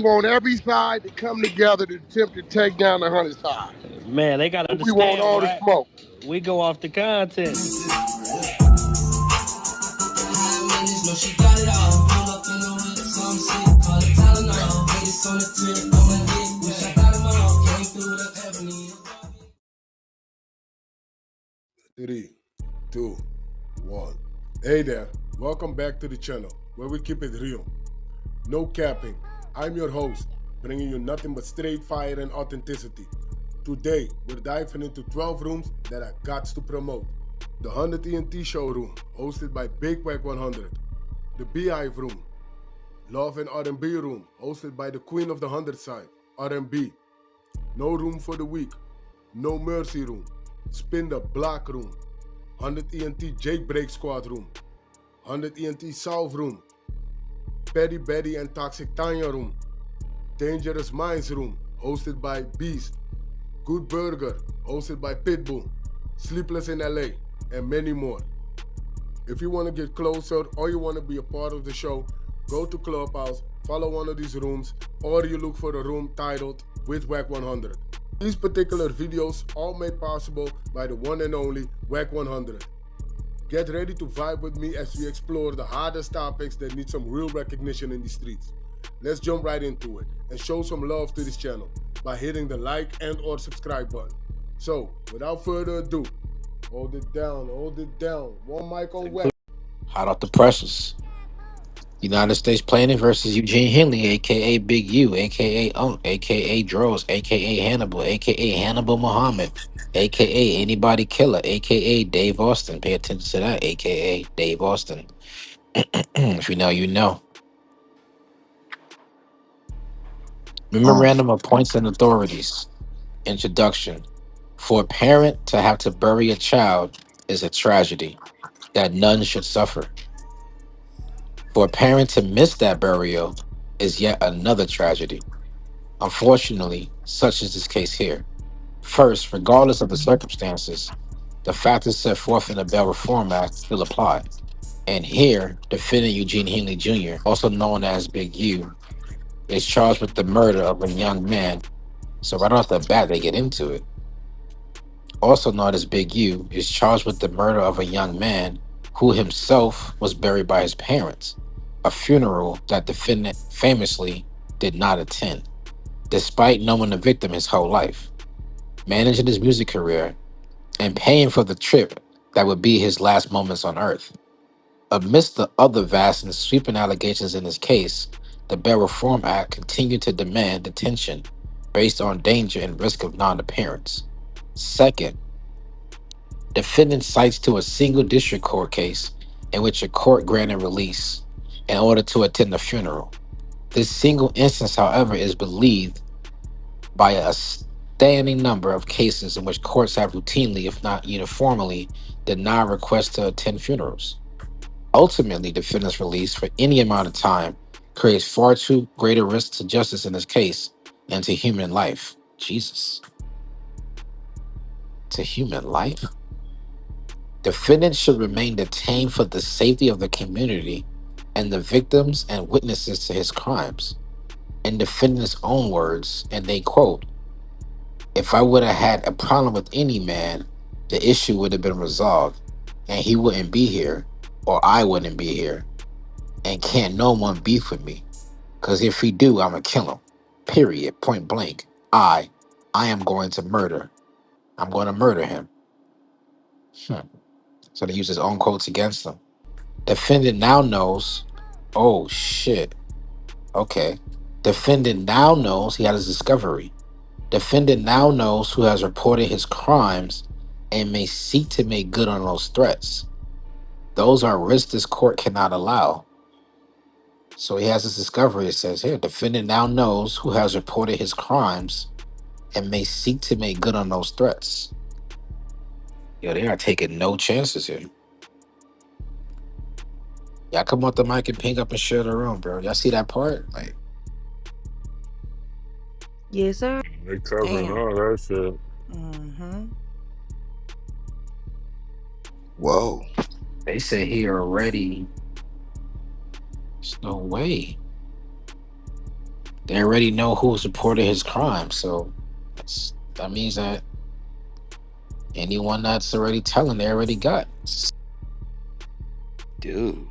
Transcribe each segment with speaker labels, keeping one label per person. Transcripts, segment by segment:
Speaker 1: want every side to come together to attempt to take down the 100 side.
Speaker 2: Man, they gotta
Speaker 1: We want
Speaker 2: understand,
Speaker 1: all the
Speaker 2: right?
Speaker 1: smoke.
Speaker 2: We go off the content.
Speaker 3: Three, two, one. Hey there, welcome back to the channel where we keep it real. No capping. I'm your host, bringing you nothing but straight fire and authenticity. Today, we're diving into 12 rooms that I got to promote. The 100 ENT showroom, hosted by Big Wack100. The Beehive room. Love and R&B room, hosted by the queen of the 100 side, R&B. No room for the weak. No mercy room. Spin the block room. 100 ENT Jailbreak Squad room. 100 ENT Solve room. Petty Betty and Toxic Tanya room. Dangerous Minds room, hosted by Beast. Good Burger, hosted by Pitbull. Sleepless in LA, and many more. If you want to get closer or you want to be a part of the show, go to Clubhouse, follow one of these rooms, or you look for a room titled with Wack100. These particular videos all made possible by the one and only Wack100. Get ready to vibe with me as we explore the hardest topics that need some real recognition in the streets. Let's jump right into it and show some love to this channel by hitting the like and or subscribe button. So, without further ado, hold it down. One mic on Wack.
Speaker 4: Hot off the presses. United States Planning versus Eugene Henley, aka Big U, aka Unk, aka Dros, aka Hannibal, aka Hannibal Muhammad, aka Anybody Killer, aka Dave Austin. Pay attention to that, aka Dave Austin. If you know, you know. Memorandum of Points and Authorities. Introduction. For a parent to have to bury a child is a tragedy that none should suffer. For a parent to miss that burial is yet another tragedy. Unfortunately, such is this case here. First, regardless of the circumstances, the factors set forth in the Bail Reform Act still apply. And here, defendant Eugene Henley Jr., also known as Big U, is charged with the murder of a young man. So right off the bat, they get into it. Also known as Big U, is charged with the murder of a young man who himself was buried by his parents, a funeral that defendant famously did not attend, despite knowing the victim his whole life, managing his music career, and paying for the trip that would be his last moments on earth. Amidst the other vast and sweeping allegations in his case, the Bail Reform Act continued to demand detention based on danger and risk of non-appearance. Second, defendant cites to a single district court case in which a court granted release in order to attend the funeral. This single instance, however, is believed by a standing number of cases in which courts have routinely, if not uniformly, denied requests to attend funerals. Ultimately, defendant's release for any amount of time creates far too great a risk to justice in this case and to human life. Jesus. To human life? Defendants should remain detained for the safety of the community and the victims and witnesses to his crimes. In defendant's own words, and they quote, "If I would have had a problem with any man, the issue would have been resolved, and he wouldn't be here, or I wouldn't be here, and can't no one beef with me, because if he do, I'ma kill him. Period. Point blank. I am going to murder. I'm going to murder him." So they use his own quotes against him. Defendant now knows, oh shit, okay. Defendant now knows he had his discovery. Defendant now knows who has reported his crimes and may seek to make good on those threats. Those are risks this court cannot allow. So he has his discovery. It says here, defendant now knows who has reported his crimes and may seek to make good on those threats. Yo, they are taking no chances here. Y'all come off the mic and ping up and share the room, bro. Y'all see that part? Like,
Speaker 5: Yes, sir.
Speaker 6: They covering
Speaker 5: Damn.
Speaker 6: all that shit.
Speaker 5: Mm-hmm.
Speaker 7: Whoa.
Speaker 4: they say he already. There's no way. They already know who supported his crime, so that means that anyone that's already telling, they already got.
Speaker 6: Dude.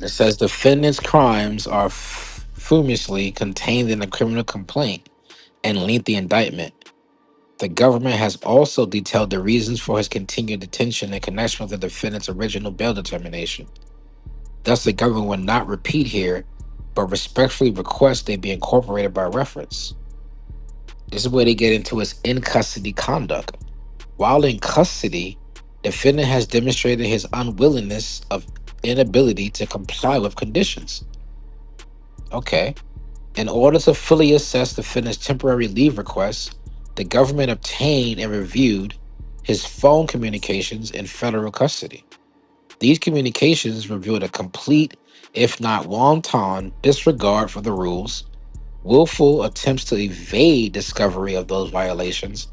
Speaker 4: It says defendant's crimes are famously contained in the criminal complaint and lengthy indictment. The government has also detailed the reasons for his continued detention in connection with the defendant's original bail determination. Thus, the government will not repeat here, but respectfully request they be incorporated by reference. This is where they get into his in custody conduct. While in custody, defendant has demonstrated his unwillingness of inability to comply with conditions. Okay. In order to fully assess defendant's temporary leave request, the government obtained and reviewed his phone communications in federal custody. These communications revealed a complete, if not wanton, disregard for the rules, willful attempts to evade discovery of those violations,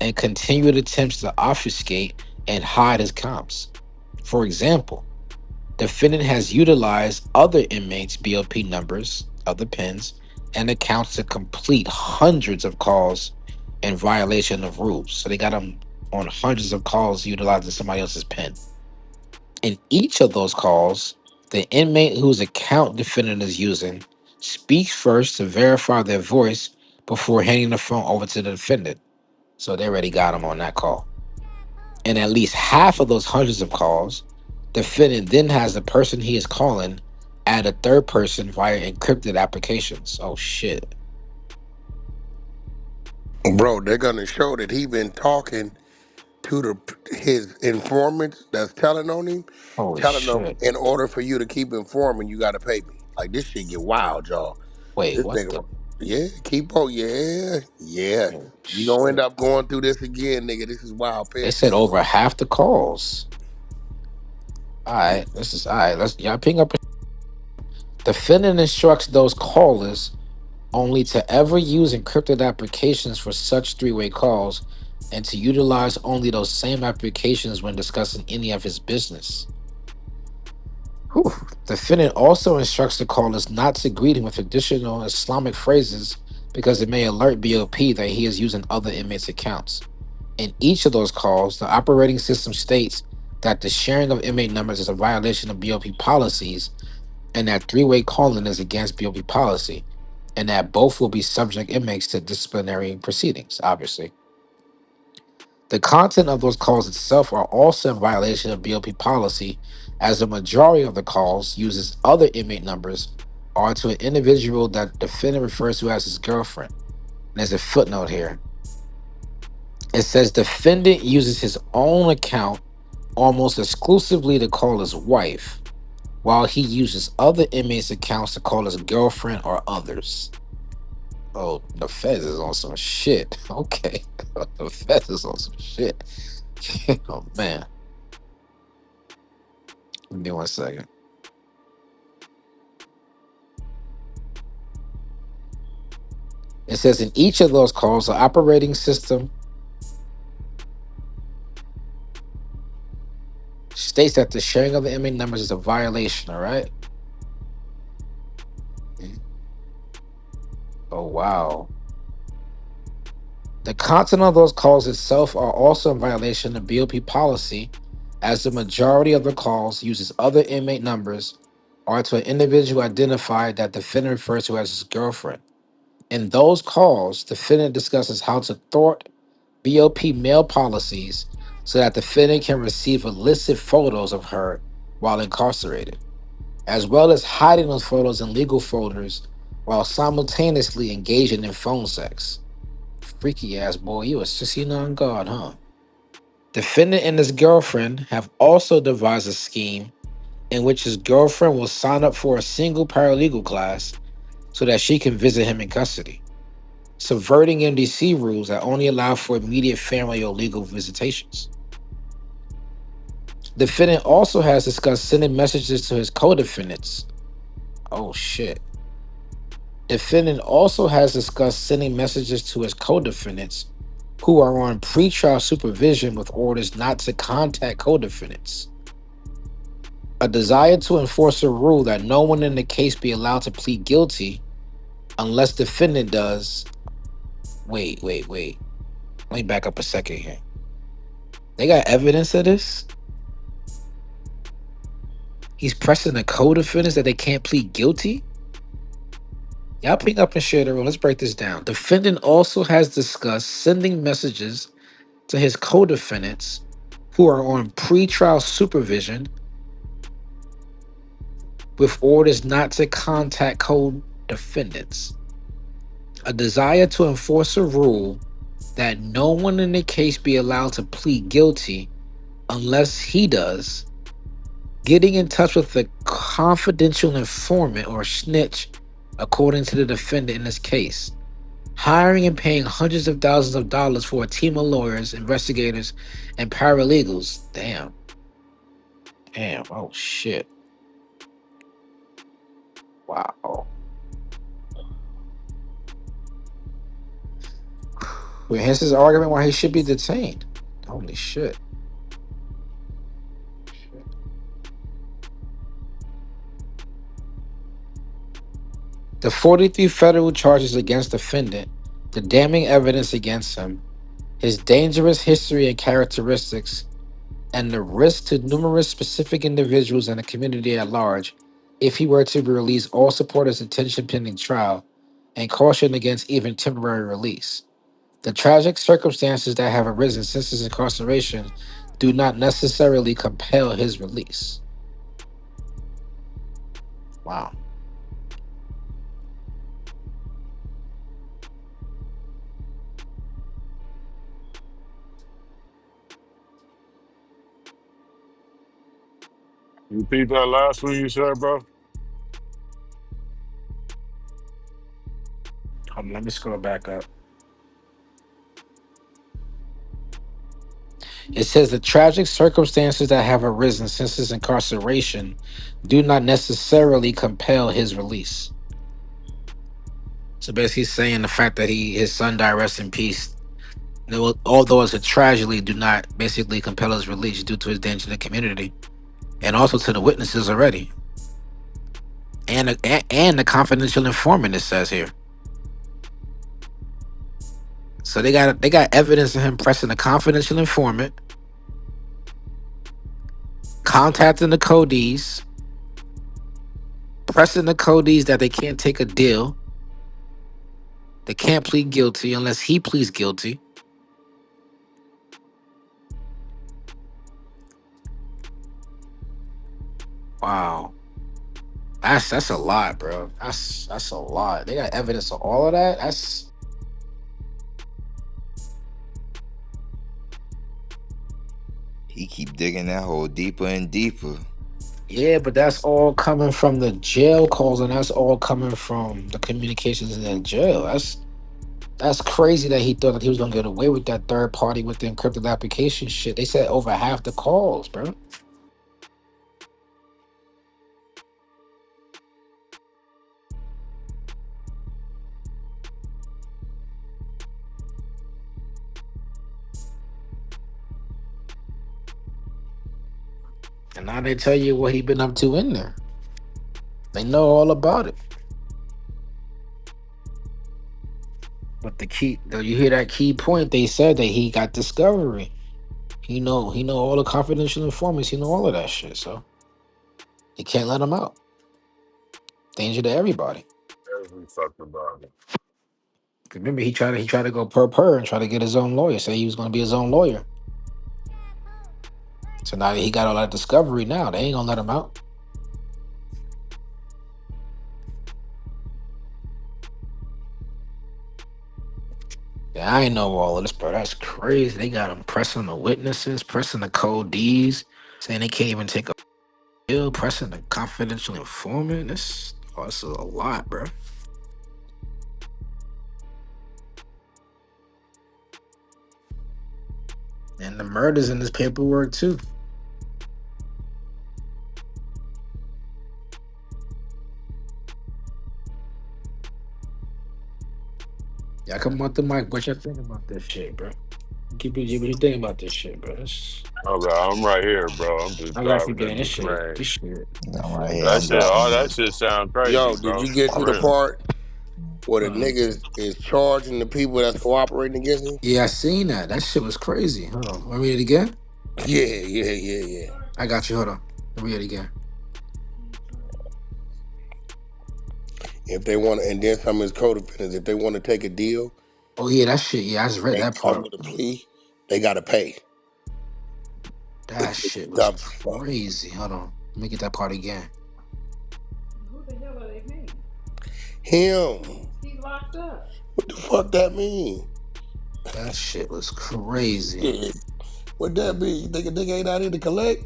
Speaker 4: and continued attempts to obfuscate and hide his comps. For example, defendant has utilized other inmates' BOP numbers, other pins, and accounts to complete hundreds of calls in violation of rules. So they got him on hundreds of calls utilizing somebody else's pin. In each of those calls, the inmate whose account defendant is using speaks first to verify their voice before handing the phone over to the defendant. So they already got him on that call. In at least half of those hundreds of calls, defendant then has the person he is calling add a third person via encrypted applications. Oh shit.
Speaker 1: Bro, they're gonna show that he been talking to his informants that's telling on him,
Speaker 4: Holy
Speaker 1: telling them
Speaker 4: shit.
Speaker 1: in order for you to keep informing, you gotta pay me. Like this shit get wild, y'all.
Speaker 4: Wait,
Speaker 1: This
Speaker 4: what
Speaker 1: nigga,
Speaker 4: the
Speaker 1: yeah, keep on, yeah, yeah.
Speaker 4: oh,
Speaker 1: You gonna end
Speaker 4: shit.
Speaker 1: up going through this again, nigga. This is wild. Pay
Speaker 4: They said
Speaker 1: attention.
Speaker 4: over half the calls. Alright, this is alright. Let's y'all ping up. Defendant instructs those callers only to ever use encrypted applications for such three-way calls and to utilize only those same applications when discussing any of his business. Whew. Defendant also instructs the callers not to greet him with additional Islamic phrases because it may alert BOP that he is using other inmates' accounts. In each of those calls, the operating system states that the sharing of inmate numbers is a violation of BOP policies and that three-way calling is against BOP policy, and that both will be subject inmates to disciplinary proceedings, obviously. The content of those calls itself are also in violation of BOP policy, as the majority of the calls uses other inmate numbers or to an individual that defendant refers to as his girlfriend. And there's a footnote here. It says defendant uses his own account almost exclusively to call his wife, while he uses other inmates' accounts to call his girlfriend or others. Oh, the Feds is on some shit. Okay. The Feds is on some shit. Oh, man. Give me 1 second. It says in each of those calls, the operating system states that the sharing of the inmate numbers is a violation, all right? Oh, wow. The content of those calls itself are also in violation of BOP policy, as the majority of the calls uses other inmate numbers or to an individual identified that the defendant refers to as his girlfriend. In those calls, the defendant discusses how to thwart BOP mail policies so that the defendant can receive illicit photos of her while incarcerated, as well as hiding those photos in legal folders while simultaneously engaging in phone sex. Freaky ass boy, you a sissy on guard, huh? Defendant and his girlfriend have also devised a scheme in which his girlfriend will sign up for a single paralegal class so that she can visit him in custody, subverting MDC rules that only allow for immediate family or legal visitations. Defendant also has discussed sending messages to his co-defendants. Oh shit. Defendant also has discussed sending messages to his co-defendants who are on pretrial supervision with orders not to contact co-defendants. A desire to enforce a rule that no one in the case be allowed to plead guilty unless defendant does. Wait. Let me back up a second here. They got evidence of this? He's pressing the co-defendants that they can't plead guilty? Y'all ping up and share the room. Let's break this down. Defendant also has discussed sending messages to his co-defendants who are on pretrial supervision with orders not to contact co-defendants. A desire to enforce a rule that no one in the case be allowed to plead guilty unless he does. Getting in touch with the confidential informant or snitch, according to the defendant in this case. Hiring and paying hundreds of thousands of dollars for a team of lawyers, investigators, and paralegals. Damn. Oh, shit. Wow. Well, hence his argument why he should be detained. Holy shit. The 43 federal charges against defendant, the damning evidence against him, his dangerous history and characteristics, and the risk to numerous specific individuals and the community at large if he were to be released, all support his detention pending trial, and caution against even temporary release. The tragic circumstances that have arisen since his incarceration do not necessarily compel his release. Wow.
Speaker 3: You repeat that last one you said, bro?
Speaker 4: Let me scroll back up. It says the tragic circumstances that have arisen since his incarceration do not necessarily compel his release. So basically saying the fact that his son died, rest in peace, although it's a tragedy, do not basically compel his release due to his danger to the community and also to the witnesses already. And the confidential informant, it says here. So they got evidence of him pressing a confidential informant, contacting the codees, pressing the codees that they can't take a deal. They can't plead guilty unless he pleads guilty. Wow. That's a lot, bro. That's a lot. They got evidence of all of that. That's
Speaker 6: He keep digging that hole deeper and deeper.
Speaker 4: yeah, but that's all coming from the jail calls, and that's all coming from the communications in the jail. That's crazy that he thought that he was gonna get away with that third party with the encrypted application shit. They said over half the calls, bro. And now they tell you what he been up to in there. They know all about it. But you hear that key point? They said that he got discovery. He know all the confidential informants. He know all of that shit. So they can't let him out. Danger to everybody.
Speaker 3: Every fucking body.
Speaker 4: Remember, he tried to go per and try to get his own lawyer. Say he was going to be his own lawyer. So now that he got all that discovery, now they ain't gonna let him out. Yeah, I ain't know all of this, bro. That's crazy. They got him pressing the witnesses, pressing the code D's, saying they can't even take a bill, pressing the confidential informant. This is a lot, bro. And the murders in this paperwork too. Y'all come out the mic. What y'all think about this shit, bro? Keep it. What you think about this shit, bro?
Speaker 7: Okay, I'm right here, bro. I'm just
Speaker 4: I got you,
Speaker 7: driving
Speaker 4: gang.
Speaker 7: in
Speaker 4: This
Speaker 7: this
Speaker 4: shit.
Speaker 7: rain.
Speaker 4: This shit.
Speaker 6: I'm right here.
Speaker 7: That
Speaker 6: I'm
Speaker 7: shit, all
Speaker 6: driving.
Speaker 7: that shit sound crazy,
Speaker 1: Yo, did
Speaker 7: bro.
Speaker 1: you get to
Speaker 7: For
Speaker 1: the
Speaker 7: real.
Speaker 1: part where the
Speaker 4: Uh,
Speaker 1: niggas is charging the people that's cooperating against him?
Speaker 4: yeah, I seen that. That shit was crazy. Hold on. Want me to read it again?
Speaker 1: Yeah, yeah, yeah, yeah.
Speaker 4: I got you. Hold on. Let me read it again.
Speaker 1: If they want to, and then some of his co-defendants, if they want to take a deal
Speaker 4: Oh yeah, that shit. Yeah, I just read
Speaker 1: and
Speaker 4: that
Speaker 1: come
Speaker 4: part.
Speaker 1: with a plea, they gotta pay. This
Speaker 4: That
Speaker 1: nigga
Speaker 4: shit was
Speaker 1: dumb as fuck.
Speaker 4: crazy. Hold on. Let me get that part again.
Speaker 1: Him. What the fuck that mean?
Speaker 4: That shit was crazy.
Speaker 1: Yeah. What that be? You think a nigga ain't out here to collect?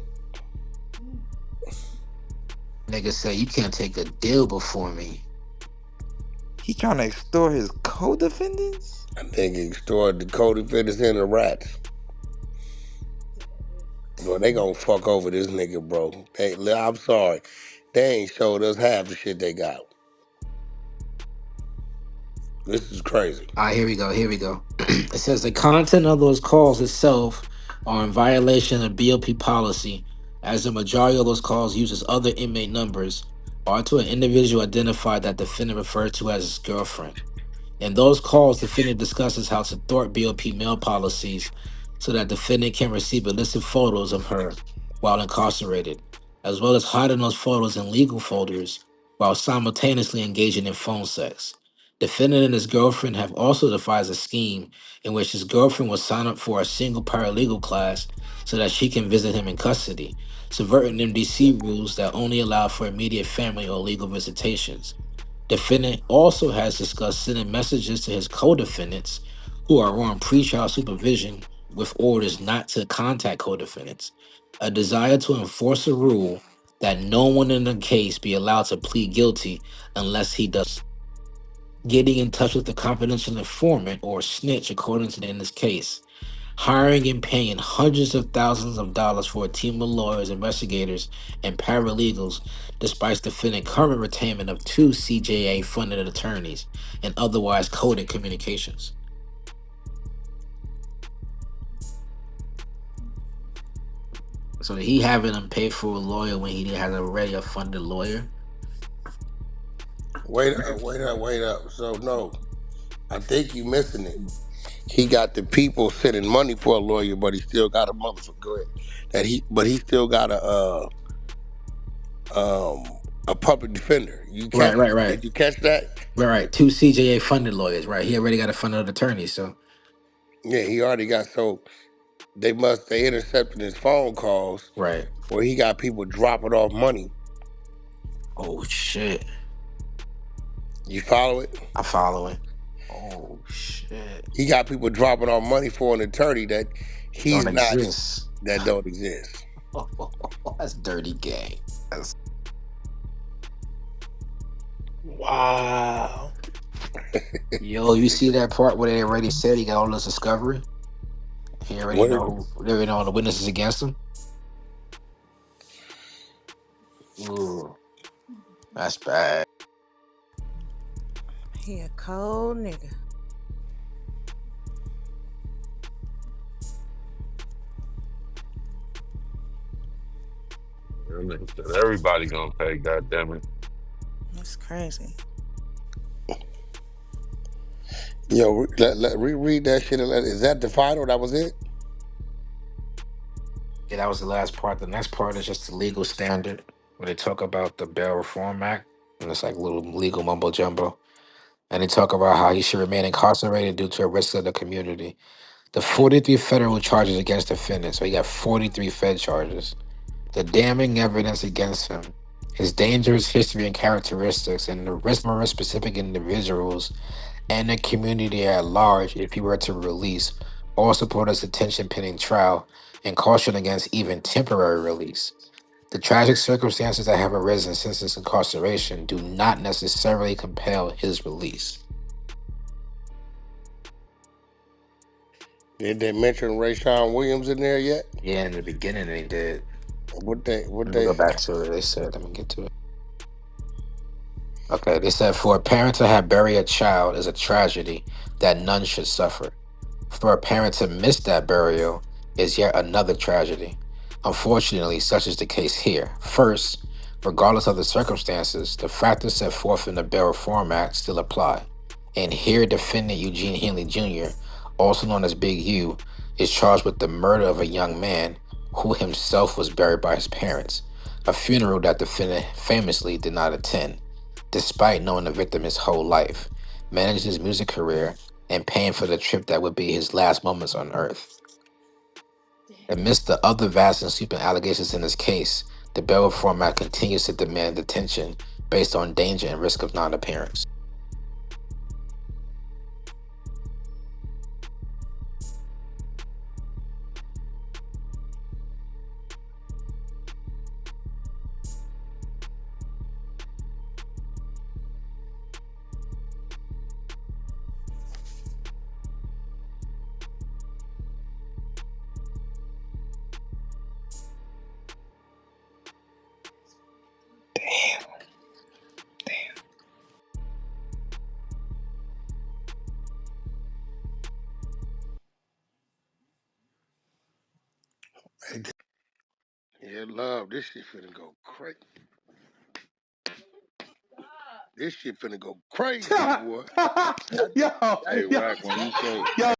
Speaker 4: Nigga said you can't take a deal before me.
Speaker 6: He trying to extort his co-defendants?
Speaker 1: I think he stored the co-defendants and the rats. Well, they gonna fuck over this nigga, bro. I'm sorry. They ain't showed us half the shit they got. This is crazy.
Speaker 4: All right, here we go. Here we go. It says the content of those calls itself are in violation of BOP policy, as the majority of those calls uses other inmate numbers or to an individual identified that defendant referred to as his girlfriend. In those calls, defendant discusses how to thwart BOP mail policies so that defendant can receive illicit photos of her while incarcerated, as well as hiding those photos in legal folders while simultaneously engaging in phone sex. Defendant and his girlfriend have also devised a scheme in which his girlfriend will sign up for a single paralegal class so that she can visit him in custody, subverting MDC rules that only allow for immediate family or legal visitations. Defendant also has discussed sending messages to his co-defendants who are on pretrial supervision with orders not to contact co-defendants, a desire to enforce a rule that no one in the case be allowed to plead guilty unless he does, getting in touch with the confidential informant or snitch according to in this case, hiring and paying hundreds of thousands of dollars for a team of lawyers, investigators, and paralegals, despite defending current retainment of two CJA funded attorneys and otherwise coded communications. So he having them pay for a lawyer when he has already a funded lawyer.
Speaker 1: Wait up, wait up, wait up. So no, I think you missing it. He got the people sending money for a lawyer, but he still got a motherfucker. Go ahead. But he still got um a public defender. You
Speaker 4: Right,
Speaker 1: catch?
Speaker 4: right, right.
Speaker 1: Did you catch that?
Speaker 4: Right, right. Two CJA funded lawyers, right? He already got a funded attorney, so
Speaker 1: Yeah, he already got. So they intercepted his phone calls
Speaker 4: right.
Speaker 1: where he got people dropping off money.
Speaker 4: Oh shit.
Speaker 1: You follow it?
Speaker 4: I'm following. Oh shit.
Speaker 1: He got people dropping off money for an attorney that
Speaker 4: Don't
Speaker 1: he's not,
Speaker 4: exist.
Speaker 1: that don't exist.
Speaker 4: That's dirty game. That's wow. Yo, you see that part where they already said he got all this discovery? He already
Speaker 1: What?
Speaker 4: know they already know all the witnesses against him. Ooh, that's bad.
Speaker 5: He a cold nigga.
Speaker 7: And they said everybody gonna pay, goddammit.
Speaker 5: That's crazy.
Speaker 1: Yo, reread that shit. Is that the final? That was it?
Speaker 4: Yeah, that was the last part. The next part is just the legal standard when they talk about the Bail Reform Act, and it's like little legal mumbo jumbo. And they talk about how he should remain incarcerated due to a risk of the community. The 43 federal charges against the defendant, so he got 43 Fed charges. The damning evidence against him, his dangerous history and characteristics, and the risk for specific individuals and the community at large if he were to release, all support his detention pending trial and caution against even temporary release. The tragic circumstances that have arisen since his incarceration do not necessarily compel his release.
Speaker 1: Did they mention Rayshawn Williams in there yet?
Speaker 4: Yeah, in the beginning they did.
Speaker 1: What
Speaker 4: Let me
Speaker 1: they
Speaker 4: go
Speaker 1: say?
Speaker 4: back to it. They said, let me get to it. Okay, they said for a parent to have buried a child is a tragedy that none should suffer. For a parent to miss that burial is yet another tragedy. Unfortunately, such is the case here. First, regardless of the circumstances, the factors set forth in the Bail Reform Act still apply. And here, defendant Eugene Henley Jr., also known as Big U, is charged with the murder of a young man who himself was buried by his parents, a funeral that defendant famously did not attend, despite knowing the victim his whole life, managed his music career, and paying for the trip that would be his last moments on Earth. Amidst the other vast and sweeping allegations in this case, the Bail Reform Act continues to demand detention based on danger and risk of non-appearance.
Speaker 1: Yeah, love. This shit finna go crazy. This shit finna go crazy, boy.
Speaker 3: Yo,
Speaker 7: Hey,
Speaker 3: yo,
Speaker 7: Wack, when you say